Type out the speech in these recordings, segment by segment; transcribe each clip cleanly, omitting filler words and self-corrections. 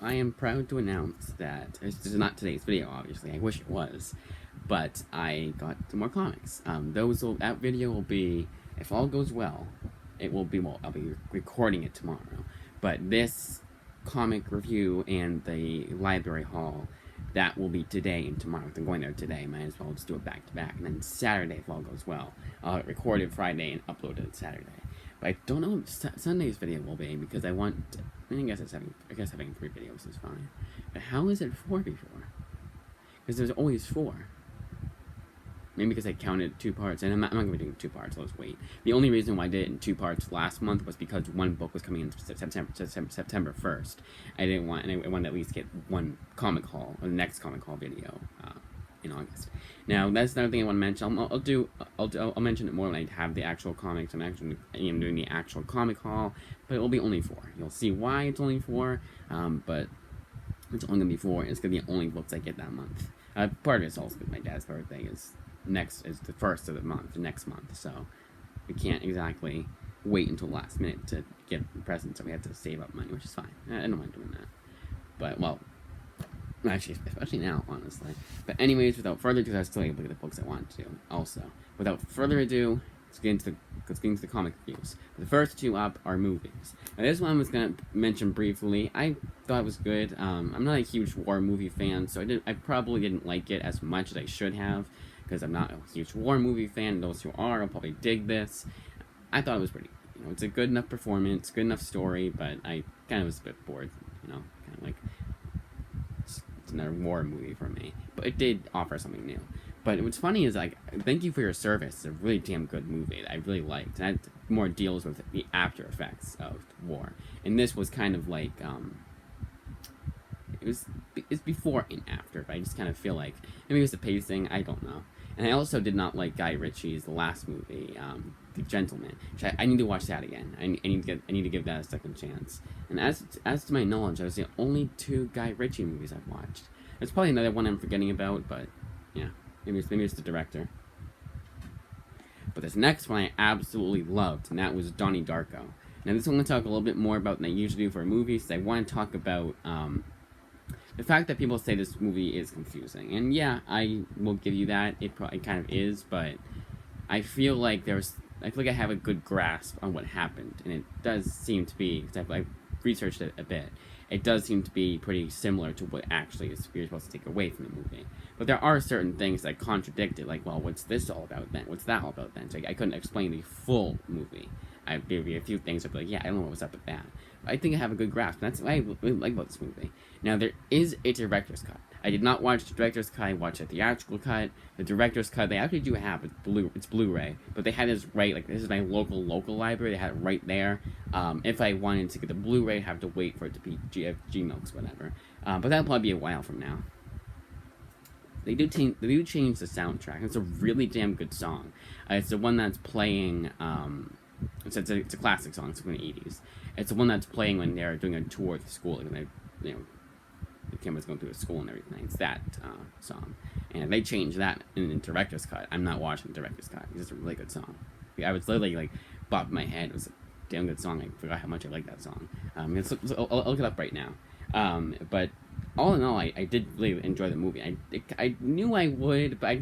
I am proud to announce that this is not today's video, obviously. I wish it was, but I got some more comics. That video will be, if all goes well, it will be, well, I'll be recording it tomorrow. But this comic review and the library haul, that will be today and tomorrow. If I'm going there today, might as well just do it back to back. And then Saturday, if all goes well, I'll record it Friday and upload it Saturday. But I don't know what Sunday's video will be because I guess having 3 videos is fine. But how is it 4 before? Because there's always 4. Maybe because I counted 2 parts, and I'm not going to be doing 2 parts. Let's wait. The only reason why I did it in 2 parts last month was because one book was coming in September 1st. I wanted to at least get one comic haul, or the next comic haul video in August. Now that's another thing I want to mention. I'll mention it more when I have the actual comics. I am doing the actual comic haul, but it will be only 4. You'll see why it's only 4, but it's only gonna be 4. And it's gonna be the only books I get that month. Part of it's also because my dad's birthday is the first of the month, the next month, so we can't exactly wait until last minute to get presents, so we have to save up money, which is fine. I don't mind doing that. But, well, actually, especially now, honestly. But anyways, without further ado, I was still able to get the books I want to, also. Without further ado, let's get into the comic reviews. The first 2 up are movies. Now, this one I was going to mention briefly. I thought it was good. I'm not a huge war movie fan, so I probably didn't like it as much as I should have, because I'm not a huge war movie fan. Those who are will probably dig this. I thought it was pretty, it's a good enough performance, good enough story, but I kind of was a bit bored, kind of like, it's another war movie for me. But it did offer something new. But what's funny is, like, Thank You for Your Service is a really damn good movie that I really liked. And that more deals with the after effects of war. And this was kind of like, it's before and after, but I just kind of feel like, maybe it was the pacing, I don't know. And I also did not like Guy Ritchie's last movie, The Gentleman. Which I need to watch that again. I need to give that a second chance. And as to my knowledge, that was the only 2 Guy Ritchie movies I've watched. There's probably another one I'm forgetting about, but yeah, maybe it's the director. But this next one I absolutely loved, and that was Donnie Darko. Now this one I'm going to talk a little bit more about than I usually do for movies. So I want to talk about the fact that people say this movie is confusing. And yeah, I will give you that. It kind of is, but I feel like I have a good grasp on what happened. And it does seem to be, because I've researched it a bit, it does seem to be pretty similar to what actually is you're supposed to take away from the movie. But there are certain things that contradict it, like, well, what's this all about then? What's that all about then? So I couldn't explain the full movie. I'd give you a few things, I'd be like, yeah, I don't know what was up with that. But I think I have a good grasp, and that's what I really like about this movie. Now, there is a director's cut. I did not watch the director's cut, I watched a theatrical cut. The director's cut, they actually do have it's Blu-ray, but they had this right, like, this is my local library, they had it right there. If I wanted to get the Blu-ray, I'd have to wait for it to be G-Milks, whatever. But that'll probably be a while from now. They do change the soundtrack. It's a really damn good song. It's the one that's playing, it's a classic song, it's from the 80s. It's the one that's playing when they're doing a tour of the school, and the camera's going through a school and everything. It's that song. And if they change that in the director's cut, I'm not watching the director's cut. It's just a really good song. I was literally, like, bobbing my head. It was a damn good song. I forgot how much I like that song. I'll look it up right now. But all in all, I did really enjoy the movie. I knew I would, but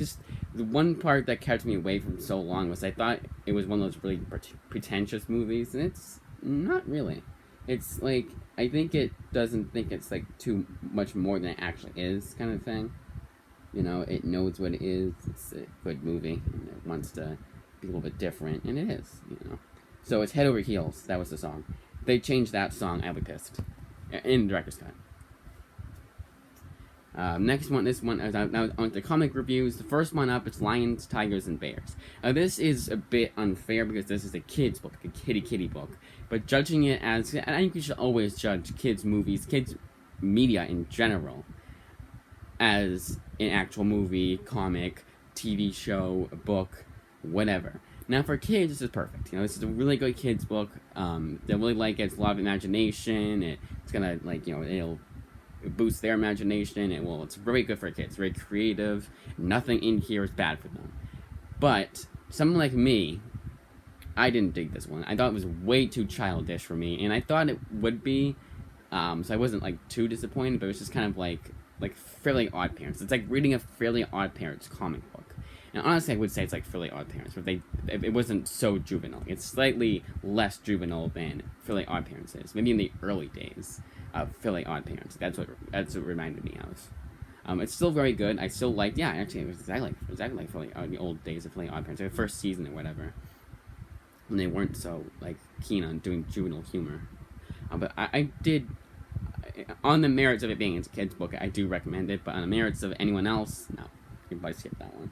the one part that kept me away from so long was I thought it was one of those really pretentious movies, and it's not really. It's like, I think it doesn't think it's like too much more than it actually is, kind of thing. It knows what it is. It's a good movie, and it wants to be a little bit different, and it is, So it's Head Over Heels. That was the song. If they changed that song, I'd be pissed. In the director's cut. Next one, now on the comic reviews. The first one up, it's Lions, Tigers, and Bears. This is a bit unfair because this is a kid's book, a kitty book. But judging it as, I think you should always judge kids' movies, kids' media in general, as an actual movie, comic, TV show, book, whatever. Now for kids, this is perfect. This is a really good kids' book. They really like it. It's a lot of imagination. It's gonna, like, it'll boost their imagination. It's very good for kids. Very creative. Nothing in here is bad for them. But someone like me, I didn't dig this one. I thought it was way too childish for me, and I thought it would be So I wasn't like too disappointed, but it was just kind of like Fairly Odd Parents. It's like reading a Fairly Odd Parents comic book. And honestly, I would say it's like Fairly Odd Parents, but it wasn't so juvenile. It's slightly less juvenile than Fairly Odd Parents is. Maybe in the early days of Fairly Odd Parents. That's what it reminded me of. It's still very good. I still like. Yeah, actually, it was exactly like Fairly the old days of Fairly Odd Parents, like the first season or whatever, when they weren't so like keen on doing juvenile humor. But I did. On the merits of it being a kid's book, I do recommend it. But on the merits of anyone else, no, you can probably skip that one.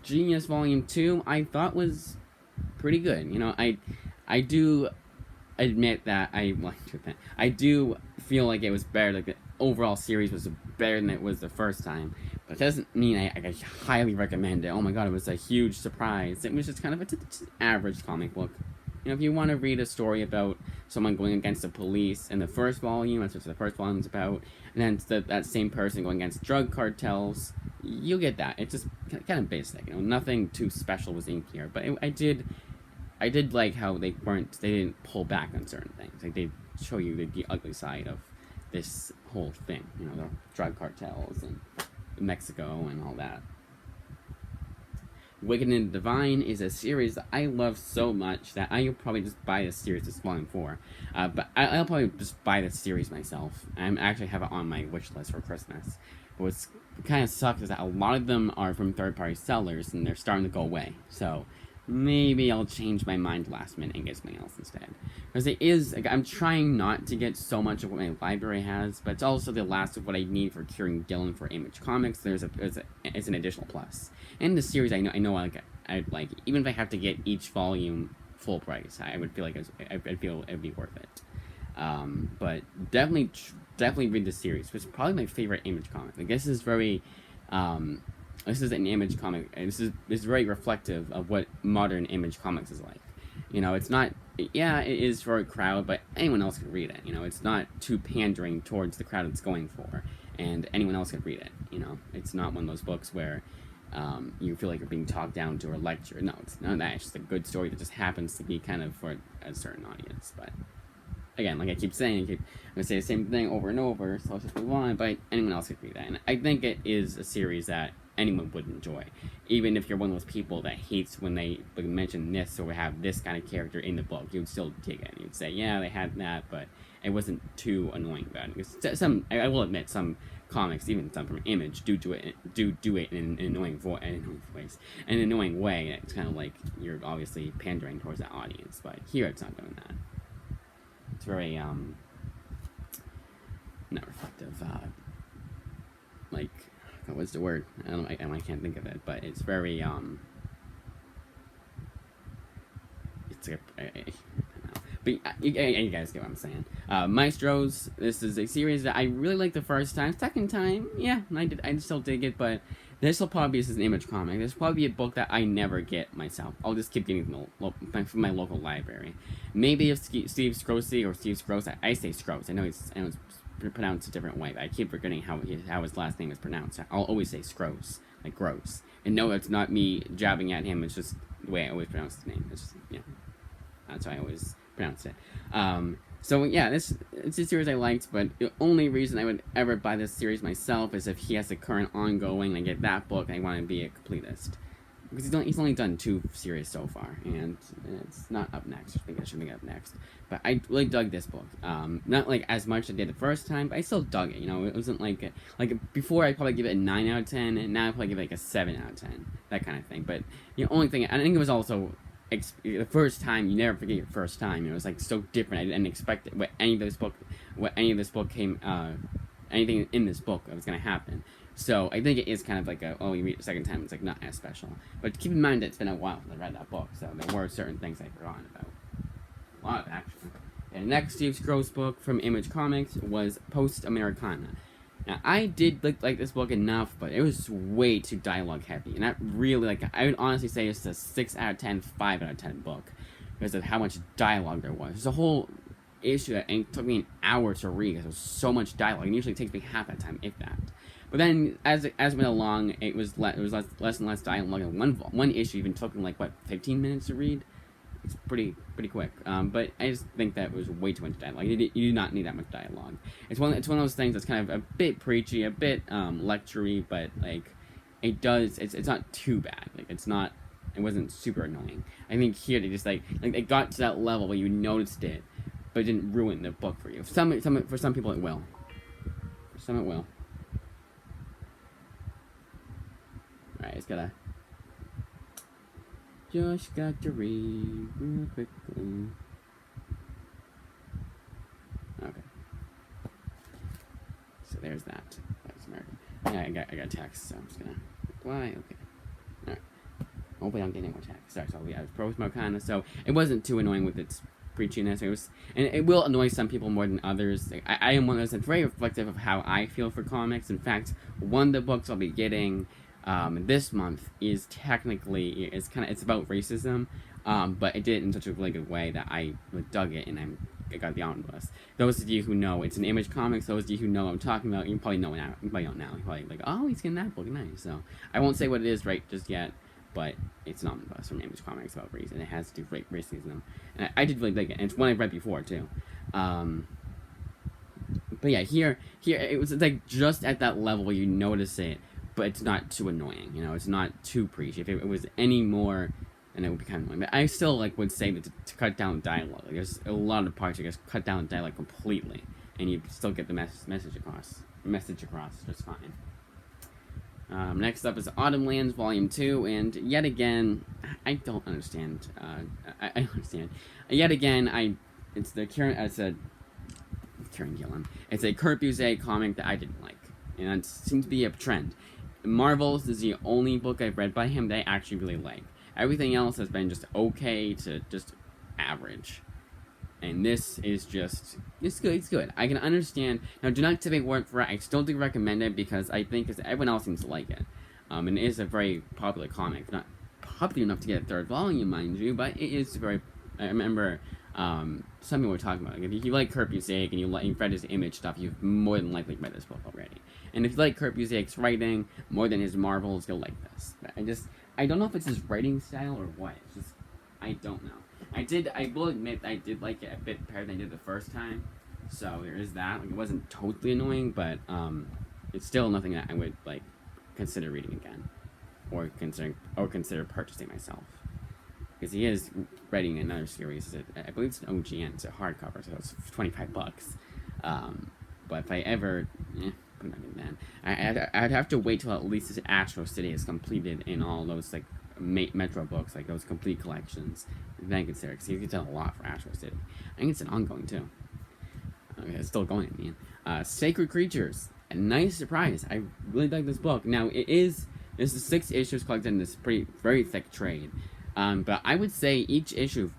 Genius Volume 2, I thought was pretty good. You know, I do admit that I do feel like it was better. Like the overall series was better than it was the first time. But it doesn't mean I highly recommend it. Oh my god, it was a huge surprise. It was just kind of it's an average comic book. You know, if you want to read a story about someone going against the police in the first volume, that's what the first volume's about, and then that same person going against drug cartels, you'll get that. It's just kind of basic, you know, nothing too special was in here. But I did like how they didn't pull back on certain things. Like they show you the ugly side of this whole thing, you know, the drug cartels and Mexico and all that. Wicked and Divine is a series that I love so much that I'll probably just buy this series. It's volume 4. But I'll probably just buy this series myself. I actually have it on my wish list for Christmas. But what's kind of sucks is that a lot of them are from third-party sellers, and they're starting to go away. So maybe I'll change my mind last minute and get something else instead. Because it is, like, I'm trying not to get so much of what my library has, but it's also the last of what I need for Kieran Gillen for Image Comics. It's an additional plus. And the series, I know, I'd like, even if I have to get each volume full price, I would feel like I'd feel it'd be worth it. But definitely read the series. It's probably my favorite Image comic. Like, this is very, this is an Image comic, and this is very reflective of what modern Image comics is like. You know, it's not, yeah, it is for a crowd, but anyone else can read it. You know, it's not too pandering towards the crowd it's going for, and anyone else can read it. You know, it's not one of those books where you feel like you're being talked down to a lecture. No, it's none of that. It's just a good story that just happens to be kind of for a certain audience. But again, like I keep saying, I'm going to say the same thing over and over, so let's just move on, but anyone else could read that. And I think it is a series that anyone would enjoy. Even if you're one of those people that hates when they mention this or have this kind of character in the book, you'd still dig it. You'd say, yeah, they had that, but it wasn't too annoying about it. Because I will admit, some comics, even some from Image, do it in an annoying voice, in an annoying way. It's kind of like you're obviously pandering towards that audience, but here it's not doing that. It's very not reflective. Like, what's the word? I can't think of it, but it's very it's like I don't know. But you guys get what I'm saying. Maestros. This is a series that I really liked the first time. Second time, yeah, I still dig it, but this will probably be an Image comic. This will probably be a book that I never get myself. I'll just keep getting from my local library. Maybe if Steve Scrosey or Steve Scrose, I say Scrose. I know it's pronounced a different way, but I keep forgetting how his last name is pronounced. I'll always say Scrose, like gross. And no, it's not me jabbing at him. It's just the way I always pronounce his name. It's just, yeah, that's how I always pronounce it. So yeah, it's a series I liked, but the only reason I would ever buy this series myself is if he has a current ongoing, and I get that book, and I want to be a completist. Because he's only done 2 series so far, and it's not up next. I think it should be up next. But I really dug this book. Not like as much as I did the first time, but I still dug it. You know, it wasn't like before I'd probably give it a 9 out of 10, and now I'd probably give it like a 7 out of 10, that kind of thing. But the only thing, I think it was also the first time, you never forget your first time. It was like so different. I didn't expect it, anything in this book that was going to happen. So I think it is kind of like you read it the second time, it's like not as special. But keep in mind that it's been a while since I read that book, so there were certain things I forgot about. A lot of action. And the next Steve Scrose book from Image Comics was Post Americana. Now, I did like this book enough, but it was way too dialogue heavy. And that really, I would honestly say it's a 6 out of 10, 5 out of 10 book. Because of how much dialogue there was. There's a whole issue that it took me an hour to read because there was so much dialogue. And usually it takes me half that time, if that. But then, as it went along, it was less and less dialogue. And one issue even took me 15 minutes to read. It's pretty quick. But I just think that was way too much dialogue. You do not need that much dialogue. It's one of those things that's kind of a bit preachy, a bit lectury, but like it's not too bad. Like it wasn't super annoying. I think here they just like it got to that level where you noticed it, but it didn't ruin the book for you. For some people it will. For some it will. Alright, just got to read real quickly. Okay. So there's that. That's American. Yeah, I got text, so I'm just gonna reply. Okay. Alright. Hopefully I don't get any more text. Sorry, so I was pro with Mokana, so it wasn't too annoying with its preachiness. And it will annoy some people more than others. Like, I am one of those that's very reflective of how I feel for comics. In fact, one of the books I'll be getting this month is technically it's about racism, but it did it in such a really good way that I dug it, and I got the omnibus. Those of you who know, it's an Image Comics. Those of you who know what I'm talking about, you probably know now. You probably don't now. You're probably like, oh, he's getting that book, nice. So I won't say what it is right just yet, but it's an omnibus from Image Comics about race, and it has to do with racism. And I did really like it, and it's one I've read before too. But yeah, here it was like just at that level where you notice it, but it's not too annoying, you know, it's not too preachy. If it was any more, then it would be kind of annoying. But I still would say that to cut down dialogue. Like, there's a lot of parts you just cut down dialogue completely, and you still get the message across just fine. Next up is Autumn Lands Volume 2, and yet again, I don't understand. I understand. Yet again, it's a Kieran Gillen. It's a Kurt Busiek comic that I didn't like, and it seems to be a trend. Marvels is the only book I've read by him that I actually really like. Everything else has been just okay to just average. And this is just, it's good. I can understand. Now, do not take my word for it. I still do recommend it because I think everyone else seems to like it. And it is a very popular comic. Not popular enough to get a third volume, mind you, but it is very, I remember some people were talking about it. If you like Kurt Busiek and you've read his Image stuff, you've more than likely read this book already. And if you like Kurt Busiek's writing more than his Marvels, you'll like this. But I don't know if it's his writing style or what. It's just, I don't know. I will admit I did like it a bit better than I did the first time. So there is that. Like, it wasn't totally annoying, but it's still nothing that I would like consider reading again, or consider purchasing myself. Because he is writing another series. I believe it's an OGN. It's a hardcover, so it's $25. But if I ever, put that in then. I'd have to wait till at least Astro City is completed in all those like Metro books, like those complete collections. Then I consider, because he's done a lot for Astro City. I think it's an ongoing too. It's still going, Sacred Creatures, a nice surprise. I really like this book. Now this is 6 issues collected in this very thick trade. But I would say each issue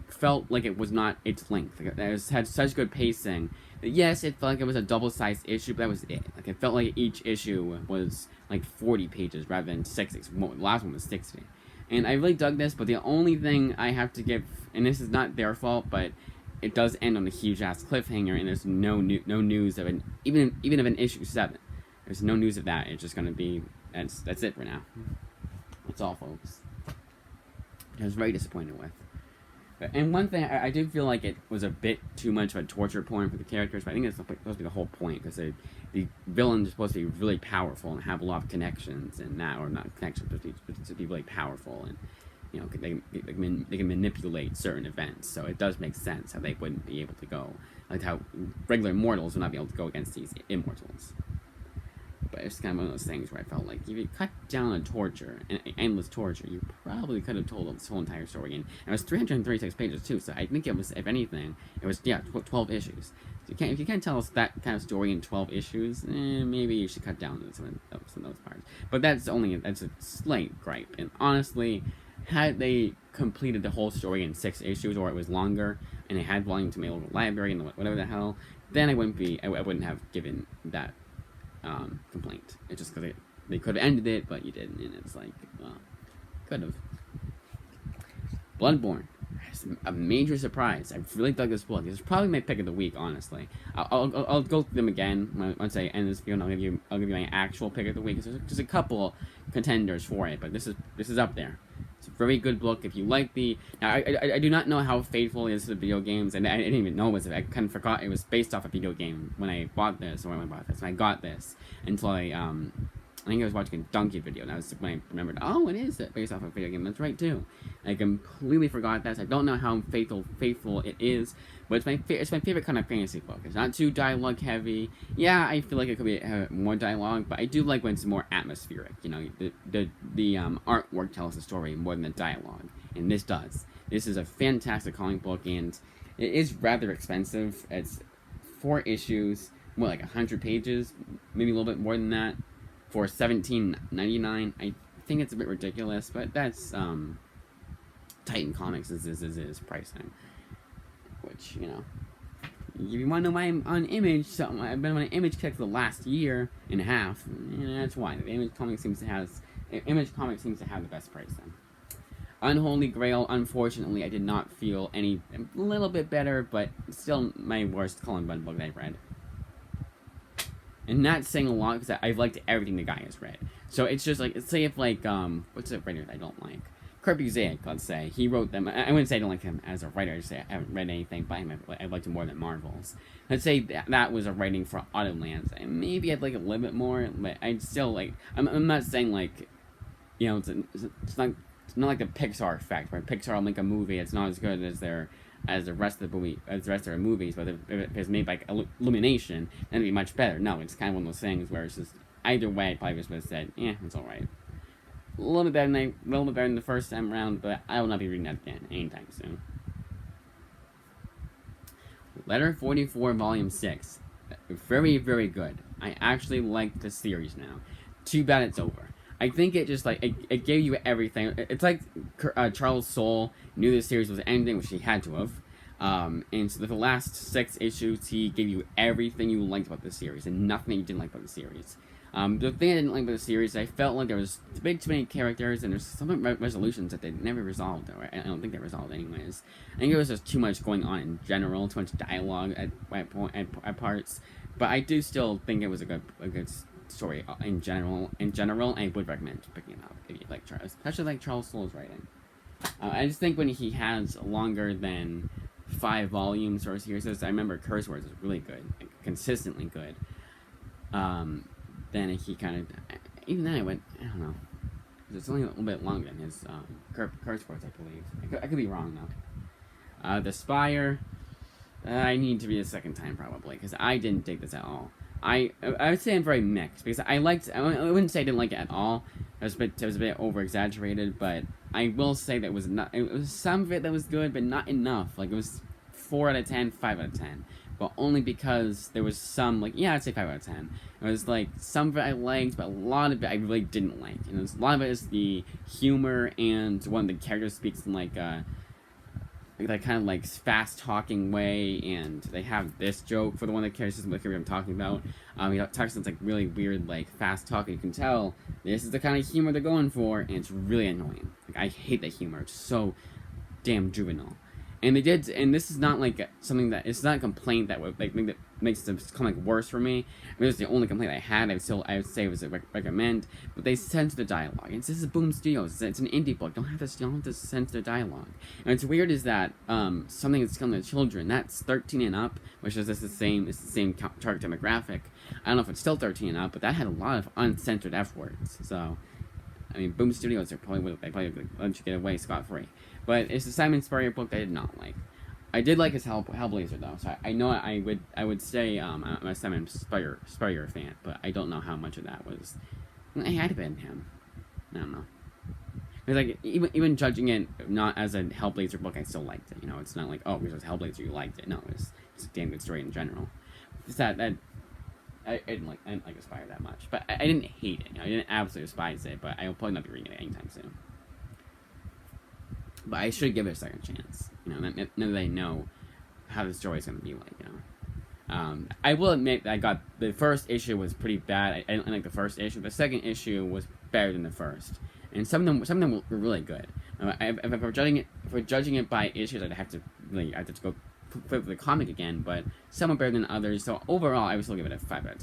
felt like it was not its length. Like, it had such good pacing. Yes, it felt like it was a double-sized issue, but that was it. Like, it felt like each issue was like 40 pages rather than 60. The last one was 60. And I really dug this, but the only thing I have to give, and this is not their fault, but it does end on a huge-ass cliffhanger, and there's no news of it, even of an issue 7. There's no news of that. It's just going to be, that's it for now. That's all, folks. I was very disappointed with. And one thing, I did feel like it was a bit too much of a torture porn for the characters, but I think that's supposed to be the whole point, because the villains are supposed to be really powerful and have a lot of connections, and that, or not connections, but to be really powerful, and, you know, they can manipulate certain events, so it does make sense how they wouldn't be able to go, like how regular mortals would not be able to go against these immortals. But it's kind of one of those things where I felt like if you cut down on torture, and endless torture, you probably could have told this whole entire story. And it was 336 pages too, so I think it was, if anything, it was 12 issues. So if you can't tell us that kind of story in 12 issues, maybe you should cut down on some of those parts. But that's a slight gripe. And honestly, had they completed the whole story in 6 issues, or it was longer, and they had volume to mail to the library and whatever the hell, then I wouldn't have given that complaint. It's just because they could have ended it, but you didn't, and it's like, well, could have. Bloodborne, a major surprise. I really dug this book. This is probably my pick of the week, honestly. I'll go through them again once I end this video, and I'll give you my actual pick of the week. There's a couple contenders for it, but this is up there. It's a very good book. If you like the... Now, I do not know how faithful it is to the video games, and I didn't even know it was... I kind of forgot it was based off a video game when I bought this, or when I bought this, when I got this, until I think I was watching a Donkey video, and that was when I remembered, oh, it is based off a video game. That's right, too. I completely forgot that. So I don't know how faithful it is, but it's my favorite kind of fantasy book. It's not too dialogue heavy. Yeah, I feel like it could be more dialogue, but I do like when it's more atmospheric. You know, the artwork tells the story more than the dialogue, and this does. This is a fantastic comic book, and it is rather expensive. It's 4 issues, more like 100 pages, maybe a little bit more than that. For $17.99, I think it's a bit ridiculous, but that's Titan Comics is pricing. Which, you know, if you want to know why I'm on Image, I've been on an Image kick for the last year and a half. And that's why Image Comics seems to have the best pricing. Unholy Grail, unfortunately, I did not feel a little bit better, but still my worst Cullen Bunn book that I've read. And not saying a lot, because I've liked everything the guy has read. So it's just like, say if like, what's a writer that I don't like? Kurt Busiek, let's say. He wrote them. I wouldn't say I don't like him as a writer. I just say I haven't read anything by him. I liked him more than Marvel's. Let's say that was a writing for Autolands. And maybe I'd like it a little bit more, but I'd still like, I'm not saying like, you know, it's not like the Pixar effect, where Pixar will make a movie, it's not as good as the rest of their movies, but if it's made by Illumination, then it'd be much better. No, it's kind of one of those things where it's just, either way, I probably just would have said, it's alright. A little bit better than the first time around, but I will not be reading that again anytime soon. Letter 44, Volume 6. Very, very good. I actually like the series now. Too bad it's over. I think it just, like, it gave you everything. It's like Charles Soule knew this series was ending, which he had to have. And so the last 6 issues, he gave you everything you liked about the series, and nothing you didn't like about the series. The thing I didn't like about the series, I felt like there was too many characters, and there's some resolutions that they never resolved, or I don't think they resolved anyways. I think there was just too much going on in general, too much dialogue at parts. But I do still think it was a good story in general. I would recommend picking it up if you like Charles, especially like Charles Soule's writing. I just think when he has longer than 5 volumes or series, I remember Curse Words was really good, like, consistently good. Then he kind of, even then I went, I don't know, because it's only a little bit longer than his Curse Words, I believe. I could be wrong though. The Spire, I need to read a second time probably, because I didn't dig this at all. I would say I'm very mixed, because I wouldn't say I didn't like it at all. It was a bit over exaggerated, but I will say that it was some of it that was good, but not enough. Like, it was 4 out of 10, 5 out of 10. But only because there was some, like, yeah, I'd say 5 out of 10. It was like, some of it I liked, but a lot of it I really didn't like. And a lot of it is the humor, and one of the characters speaks in like that kind of like fast talking way, and they have this joke for the one that carries the character I'm talking about. He talks in like really weird, like fast talking. You can tell this is the kind of humor they're going for, and it's really annoying. Like, I hate that humor. It's so damn juvenile. And this is not like something that, it's not a complaint that would that makes this come like worse for me. I mean, it was the only complaint I had. I would say it was a recommend, but they censor the dialogue. And this is Boom Studios. It's an indie book. You don't have to censor the dialogue. And what's weird is that something that's coming to children, that's 13 and up, which is the same target demographic. I don't know if it's still 13 and up, but that had a lot of uncensored F words. So, I mean, Boom Studios they probably would let you get away scot-free. But it's a Simon Spurrier book that I did not like. I did like his Hellblazer though, so I know I would say I'm a Simon Spurrier fan, but I don't know how much of that was. It had to been him. I don't know. It's like even judging it not as a Hellblazer book, I still liked it. You know, it's not like, oh, because it was Hellblazer you liked it. No, it's a damn good story in general. It's that I didn't like Spire that much, but I didn't hate it. You know, I didn't absolutely despise it, but I will probably not be reading it anytime soon. But I should give it a second chance. You know, now that I know how the story is going to be like. You know, I will admit that the first issue was pretty bad. I didn't like the first issue. The second issue was better than the first, and some of them were really good. If we're judging it by issues, I'd have to go flip the comic again. But some are better than others. So overall, I would still give it a 5 out of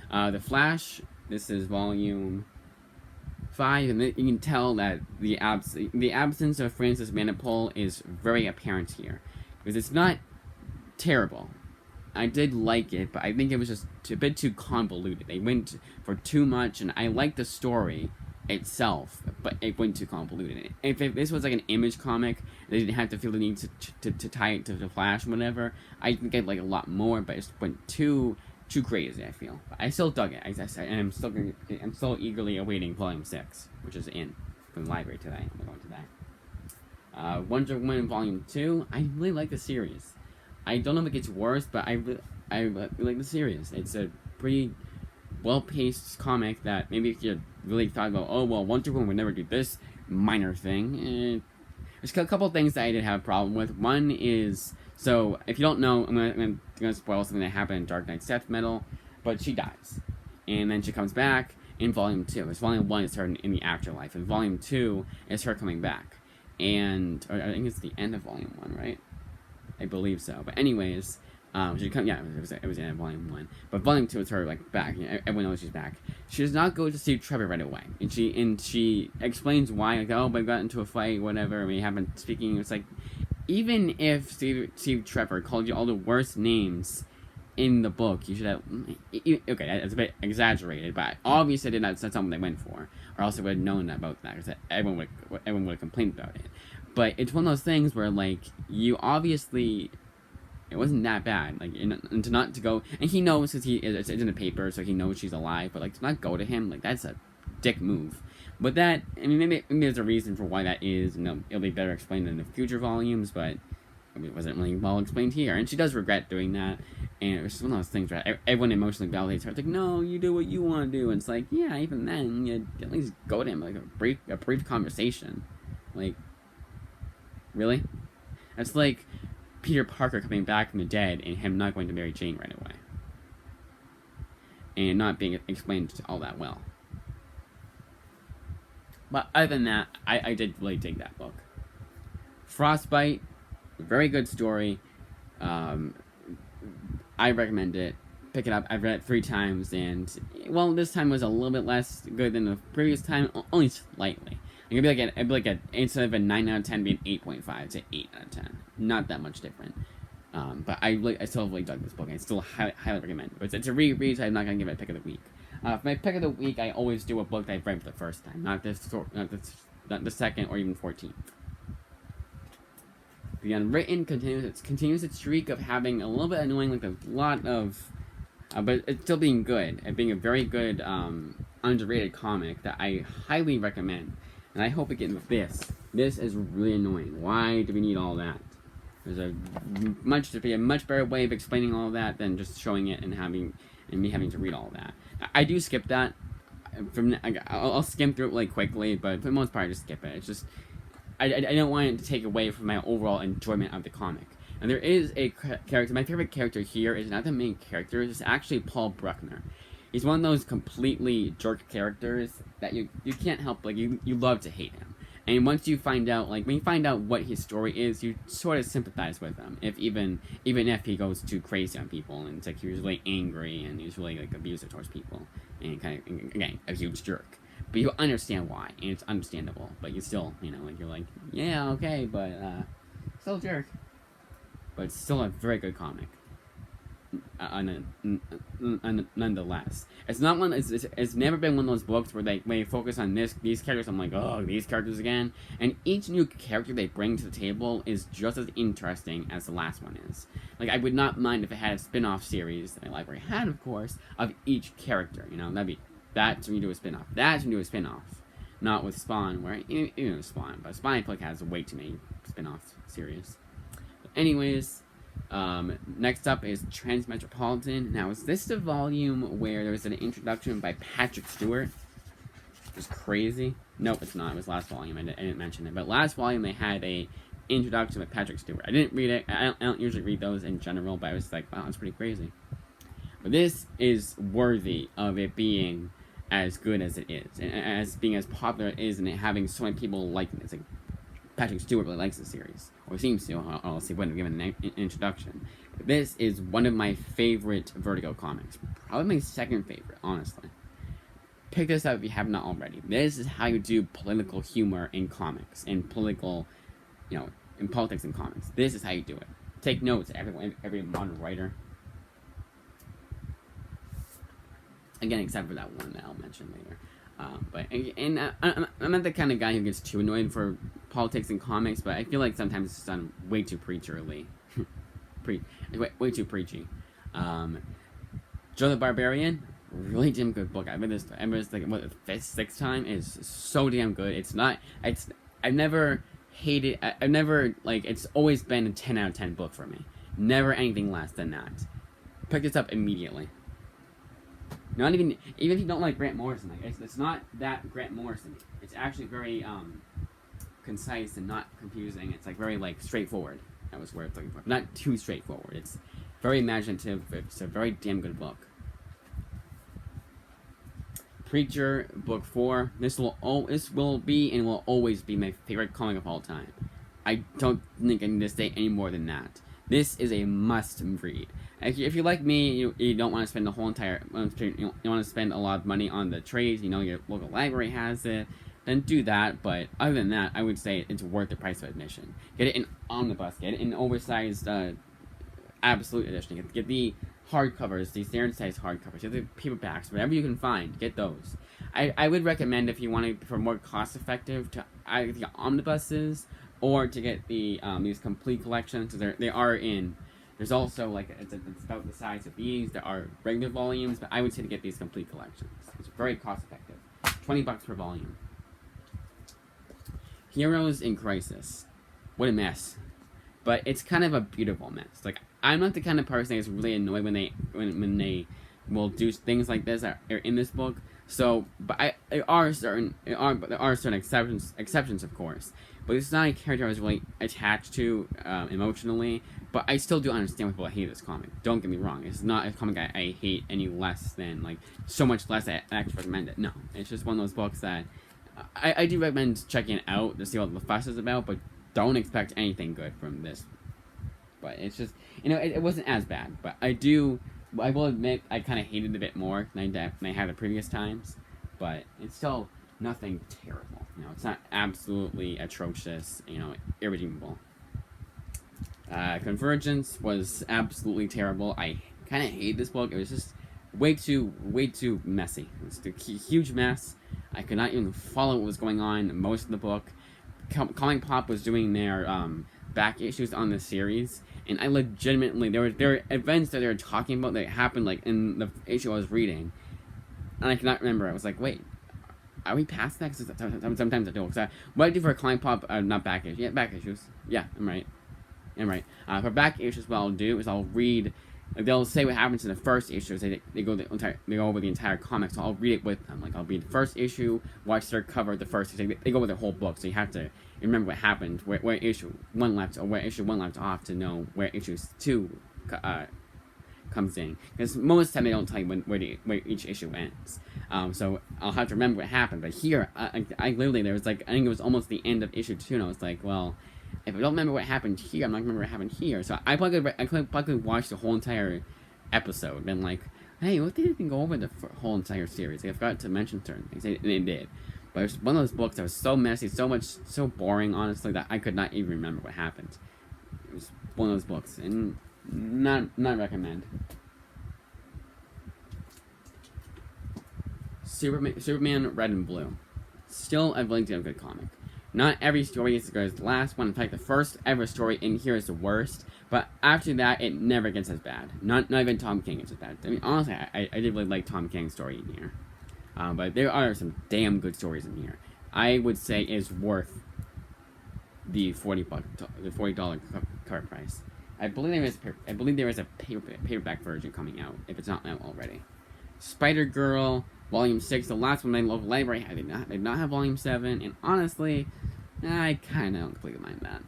10. The Flash. This is volume 5, and you can tell that the absence of Francis Vanderpool is very apparent here, because it's not terrible. I did like it, but I think it was just a bit too convoluted. They went for too much, and I liked the story itself, but it went too convoluted. If this was like an Image comic, they didn't have to feel the need to tie it to the Flash, whatever, I think I'd like a lot more, but it just went too crazy, I feel. But I still dug it, and I'm still eagerly awaiting Volume 6, which is in from the library today. I'm going today. Wonder Woman Volume 2, I really like the series. I don't know if it gets worse, but I really like the series. It's a pretty well-paced comic that maybe if you really thought about, oh, well, Wonder Woman would never do this minor thing. There's a couple things that I did have a problem with. One is, so if you don't know, I'm gonna spoil something that happened in Dark Knight's Death Metal, but she dies. And then she comes back in Volume 2. It's Volume 1 is her in the afterlife, and Volume 2 is her coming back. And I think it's the end of Volume 1, right? I believe so. But anyways, it was in Volume 1. But Volume 2 is her, like, back. You know, everyone knows she's back. She does not go to see Trevor right away. And she explains why, like, oh, but I got into a fight, whatever, we haven't been speaking. It's like, even if Steve Trevor called you all the worst names in the book, you should have... Okay, that's a bit exaggerated, but obviously that's something they went for. Or else they would have known about that, because everyone would have complained about it. But it's one of those things where, like, you obviously... It wasn't that bad, like, and to not to go... And he knows, because it's in the paper, so he knows she's alive, but, like, to not go to him, like, that's a dick move. But that... I mean, maybe there's a reason for why that is, and it'll be better explained in the future volumes, but... I mean, it wasn't really well explained here, and she does regret doing that, and it was just one of those things where everyone emotionally validates her. It's like, no, you do what you want to do, and it's like, yeah, even then, you at least go to him, like, a brief conversation. Like... Really? It's like Peter Parker coming back from the dead and him not going to Mary Jane right away. And not being explained all that well. But other than that, I did really dig that book. Frostbite, very good story. I recommend it. Pick it up. I've read it 3 times, and, well, this time was a little bit less good than the previous time, only slightly. I'd be like instead of a 9 out of 10 being 8.5, it's an 8 out of 10. Not that much different. But I still really dug this book. I still highly recommend it. It's a reread, so I'm not going to give it a pick of the week. For my pick of the week, I always do a book that I've read for the first time, not the second or even 14th. The Unwritten continues its streak of having a little bit annoying, like a lot of... but it's still being good. And being a very good, underrated comic that I highly recommend. And I hope it gets this. This is really annoying. Why do we need all that? There's a much better way of explaining all of that than just showing it and me having to read all of that. I do skip that. I'll skim through it really quickly, but for the most part, I just skip it. It's just I don't want it to take away from my overall enjoyment of the comic. And there is a character. My favorite character here is not the main character. It's actually Paul Bruckner. He's one of those completely jerk characters that you can't help, like, you love to hate him. And once you find out, like, when you find out what his story is, you sort of sympathize with him. Even if he goes too crazy on people, and it's like he's really angry, and he's really, like, abusive towards people. And kind of, again, a huge jerk. But you understand why, and it's understandable. But you still, like, you're like, yeah, okay, but, still a jerk. But it's still a very good comic. Nonetheless, it's not one. It's never been one of those books where they focus on these characters. I'm like, oh, these characters again. And each new character they bring to the table is just as interesting as the last one is. Like, I would not mind if it had a spin-off series that my library had, of course, of each character. That'd be that's when you do a spin-off. That's when you do a spin-off. Not with Spawn, where Spawn, but Spawn I feel like has way too many spin-off series. But anyways. Next up is Transmetropolitan. Now, is this the volume where there was an introduction by Patrick Stewart? It was crazy. Nope, it's not. It was last volume. I didn't mention it. But last volume, they had a introduction with Patrick Stewart. I didn't read it. I don't usually read those in general, but I was like, wow, that's pretty crazy. But this is worthy of it being as good as it is, and as being as popular it is, and it having so many people liking it. It's like, Patrick Stewart really likes the series, or seems to, or else he wouldn't have given an introduction. This is one of my favorite Vertigo comics. Probably my second favorite, honestly. pick this up if you have not already. This is how you do political humor in comics, in political, in politics and comics. This is how you do it. Take notes, every modern writer. Again, except for that one that I'll mention later. I'm not the kind of guy who gets too annoyed for politics and comics, but I feel like sometimes it's done way too preacherly. way too preachy. Joe the Barbarian, really damn good book. I've read this like the fifth, sixth time. It's so damn good. I've never hated. I've never it's always been a 10 out of 10 book for me. Never anything less than that. Pick this up immediately. Not even if you don't like Grant Morrison, it's not that Grant Morrison. It's actually very concise and not confusing. It's very straightforward. That was where it's looking for. Not too straightforward. It's very imaginative. It's a very damn good book. Preacher, book 4. This will be and will always be my favorite comic of all time. I don't think I need to say any more than that. This is a must read. If you're like me, you don't want to spend the whole entire, you want to spend a lot of money on the trades, your local library has it, then do that. But other than that, I would say it's worth the price of admission. Get it in omnibus, get it in oversized absolute edition. Get the hardcovers, the standard size hardcovers, get the paperbacks, whatever you can find, get those. I would recommend, if you want to, for more cost effective, to either get omnibuses or to get the these complete collections. They are in. There's also it's about the size of these. There are regular volumes, but I would say to get these complete collections. It's very cost effective. $20 per volume. Heroes in Crisis. What a mess. But it's kind of a beautiful mess. I'm not the kind of person that's really annoyed when they will do things like this that are in this book. So, but there are certain exceptions, of course. But it's not a character I was really attached to emotionally. But I still do understand why people hate this comic. Don't get me wrong. It's not a comic I hate any less than, so much less I actually recommend it. No. It's just one of those books that I do recommend checking it out to see what the fuss is about, but don't expect anything good from this. But it's just, it wasn't as bad. But I will admit, I kind of hated it a bit more than I had the previous times. But it's still nothing terrible. It's not absolutely atrocious, irredeemable. Convergence was absolutely terrible. I kind of hate this book. It was just way too messy. It was a huge mess. I could not even follow what was going on in most of the book. Comic Pop was doing their back issues on the series, and I legitimately, there were events that they were talking about that happened in the issue I was reading, and I cannot remember. I was like, wait, are we past that? Because sometimes I don't. What I do for Comic Pop, not back issues. Yeah, back issues. Yeah, I'm right. For back issues, what I'll do is I'll read. They'll say what happens in the first issue. They go over the entire comic, so I'll read it with them. I'll read the first issue, watch their cover of the first issue. They go over the whole book, so you have to remember what happened, where issue 1 left, or where issue 1 left off to know where issue 2 comes in. Because most of the time they don't tell you where each issue ends. So I'll have to remember what happened. But here, I literally, there was I think it was almost the end of issue 2, and I was like, well, if I don't remember what happened here, I'm not going to remember what happened here. So I probably watched the whole entire episode and been like, hey, what did they go over the whole entire series? I forgot to mention certain things, and they did. But it was one of those books that was so messy, so boring, honestly, that I could not even remember what happened. It was one of those books, and not recommend. Superman Red and Blue. Still, I believe, a good comic. Not every story is as good as the last one. In fact, the first ever story in here is the worst. But after that, it never gets as bad. Not even Tom King gets as bad. I mean, honestly, I did really like Tom King's story in here. But there are some damn good stories in here. I would say it's worth the $40 cover price. I believe there is a paperback version coming out, if it's not out already. Spider-Girl, Volume 6, the last one my local library had, did not have Volume 7, and honestly, I kind of don't completely mind that.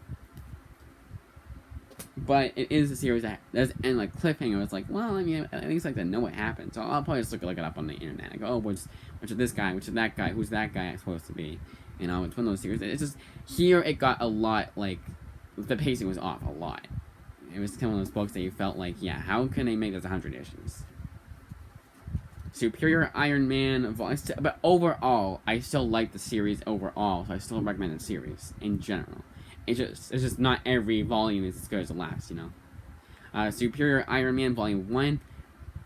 But it is a series that does end cliffhanger. It's like, well, I mean, at least to know what happened. So I'll probably just look it up on the internet. I go, oh, which is this guy? Which is that guy? Who's that guy supposed to be? It's one of those series. It's just, here it got a lot, the pacing was off a lot. It was kind of one of those books that you felt like, yeah, how can they make this 100 issues? Superior Iron Man, but overall, I still like the series overall, so I still recommend the series in general. It's just not every volume is as good as the last, you know. Superior Iron Man Volume 1,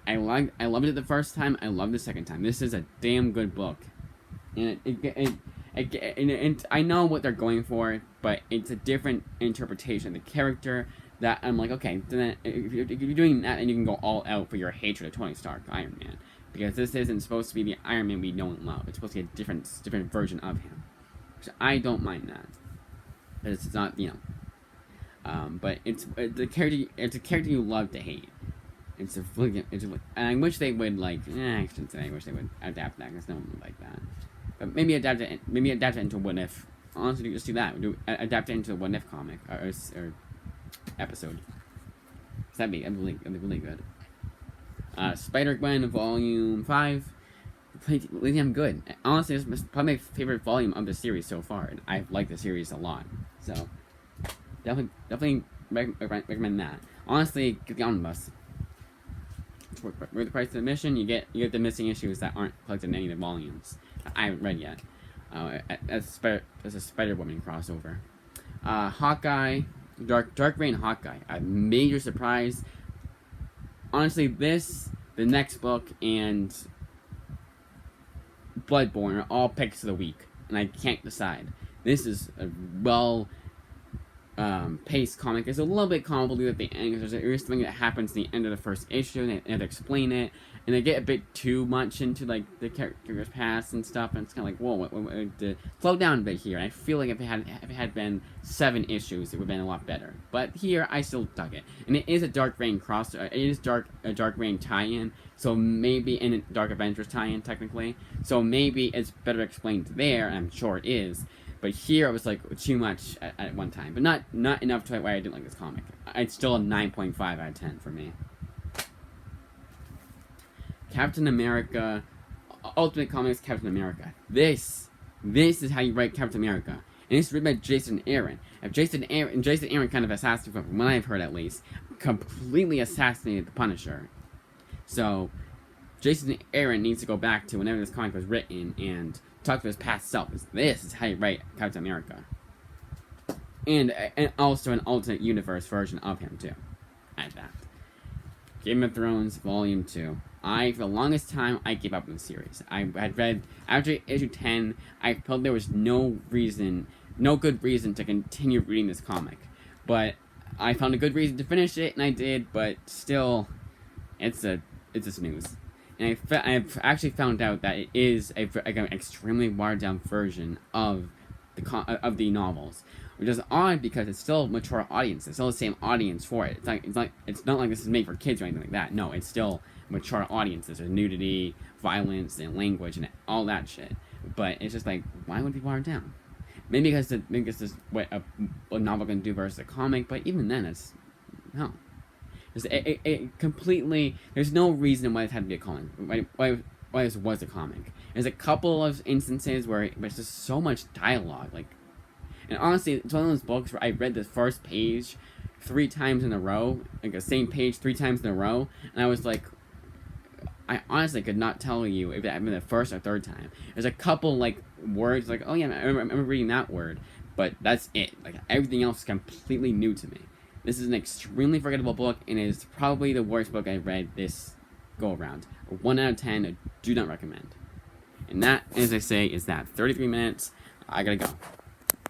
I loved it the first time, I loved the second time. This is a damn good book. And and I know what they're going for, but it's a different interpretation of the character that I'm like, okay, then if you're doing that, then you can go all out for your hatred of Tony Stark, Iron Man. Because this isn't supposed to be the Iron Man we know and love. It's supposed to be a different version of him. So I don't mind that. But it's not, you know. But it's a character you love to hate. And I wish they would, like, I shouldn't say I wish they would adapt that, because no one would like that. But maybe adapt it into What If. Honestly, just do that. Adapt it into a What If comic or episode. That'd be really good. Spider-Gwen Volume 5. I'm good. Honestly, it's probably my favorite volume of the series so far, and I like the series a lot. So, definitely recommend that. Honestly, get the omnibus. It's worth the price of admission. You get the missing issues that aren't collected in any of the volumes that I haven't read yet. As a Spider-Woman crossover. Hawkeye, Dark Reign Hawkeye. A major surprise. Honestly, the next book, and Bloodborne are all picks of the week, and I can't decide. This is a paced comic. It's a little bit convoluted at the end, because there's something that happens at the end of the first issue, and they have to explain it, and they get a bit too much into, like, the character's past and stuff, and it's kind of like, whoa, slow down a bit here. I feel like if it had been 7 issues, it would have been a lot better. But here, I still dug it. And it is a Dark Reign it is a Dark Reign tie-in, so maybe, and a Dark Avengers tie-in, technically, so maybe it's better explained there, and I'm sure it is. But here, it was, like, too much at one time. But not enough to why I didn't like this comic. It's still a 9.5 out of 10 for me. Captain America, Ultimate Comics Captain America. This is how you write Captain America. And it's written by Jason Aaron. Jason Aaron kind of assassinated, from what I've heard at least, completely assassinated the Punisher. So, Jason Aaron needs to go back to whenever this comic was written and talk to his past self. This is how you write Captain America. And also an alternate universe version of him, too. At that. Game of Thrones, Volume 2. For the longest time, I gave up on the series. I had read, after issue 10, I felt there was no good reason to continue reading this comic. But I found a good reason to finish it, and I did, but still, it's a snooze. And I've actually found out that it is an extremely watered-down version of the novels, which is odd because it's still mature audience. It's still the same audience for it. It's not like this is made for kids or anything like that. No, it's still mature audiences. There's nudity, violence, and language, and all that shit. But it's just like, why would it be watered down? Maybe because this is what a novel can do versus a comic. But even then, it's no. It completely. There's no reason why it had to be a comic. Why this was a comic. There's a couple of instances where it's just so much dialogue. And honestly, it's one of those books where I read the first page 3 times in a row, like the same page 3 times in a row, and I was like, I honestly could not tell you if that happened the first or third time. There's a couple, like, words, like, oh yeah, I remember reading that word, but that's it. Like, everything else is completely new to me. This is an extremely forgettable book, and it is probably the worst book I've read this go-around. 1 out of 10, I do not recommend. And that, as I say, is that 33 minutes. I gotta go.